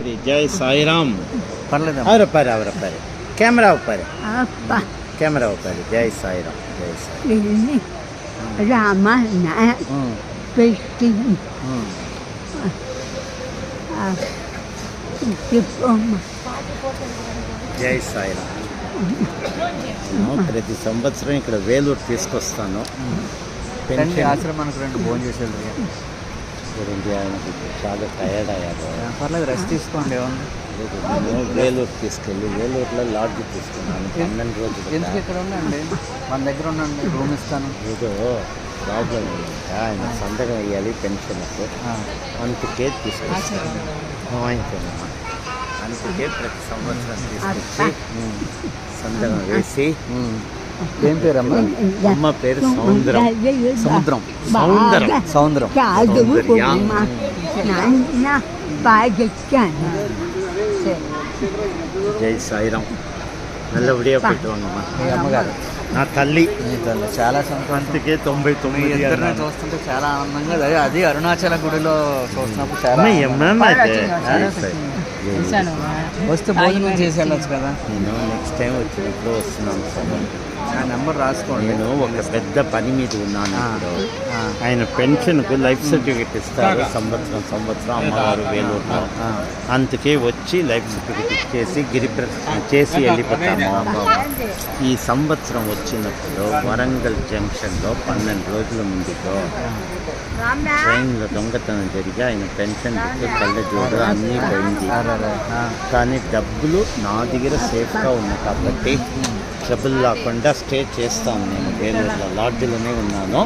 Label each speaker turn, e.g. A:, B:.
A: गायत्री जय साई राम और ऊपर कैमरा ऊपर कैमरा ऊपर जय साई राम जय साई
B: रामायण
A: జై సాయిరామ్. ప్రతి సంవత్సరం ఇక్కడ వేలూరు తీసుకొస్తాను.
C: ఆశ్రమానికి రెండు భోజనం చేసేది
A: గురించి ఆయనకి చాలా టైర్డ్ అయ్యారు.
C: పర్లేదు రెస్ట్ తీసుకోండి.
A: నేను వేలూరు తీసుకెళ్ళి వేలూరులో లాడ్జ్ తీసుకున్నాను 12 రోజులు.
C: ఎందుకు ఇక్కడ ఉండండి, మన దగ్గర ఉండండి, రూమ్ ఇస్తాను.
A: ఏదో ప్రాబ్లం ఆయన సంతకం వేయాలి పెన్షన్కు, అందుకే తీసుకొస్తాను. అందుకే ప్రతి సంవత్సరం తీసుకొచ్చి సంతకం వేసి.
C: ఏం పేరమ్మా?
A: అమ్మ పేరు సౌందరం.
C: సముద్రం
A: సౌందరం
C: సౌందరం
A: జై సాయిరామ్. నల్లబడియా పెట్టుకోంగమ్మా.
C: మీ అమ్మగారు
A: నా తల్లి.
C: చాలా సంక్రాంతికి
A: 99
C: ఇద్దరిని చూస్తుంటే చాలా ఆనందంగా. అది అరుణాచల గుడిలో చూస్తున్నప్పుడు చాలా వస్తే భోజనం చేసి వెళ్ళొచ్చు కదా.
A: నేను నెక్స్ట్ టైం వచ్చినప్పుడు వస్తున్నాను సార్.
C: ఆ నెంబర్ రాసుకోండి.
A: నేను ఒక పెద్ద పని మీద ఉన్నాను ఇప్పుడు. ఆయన పెన్షన్కు లైఫ్ సర్టిఫికెట్ ఇస్తారు సంవత్సరం అమ్మవారు వేలూరులో. అందుకే వచ్చి లైఫ్ సర్టిఫికెట్ ఇచ్చేసి గిరిప్రదక్షిణ చేసి వెళ్ళిపోతాము. ఈ సంవత్సరం వచ్చినప్పుడు వరంగల్ జంక్షన్లో 12 రోజుల ముందుతో ట్రైన్లో దొంగతనం జరిగి ఆయన పెన్షన్ బుక్ కళ్ళజోడు అన్నీ పోయింది. కానీ డబ్బులు నా దగ్గర సేఫ్గా ఉన్నాయి కాబట్టి ట్రబుల్ లేకుండా స్టే చేస్తాను. నేను వేలూరులో లాడ్జ్లోనే ఉన్నాను.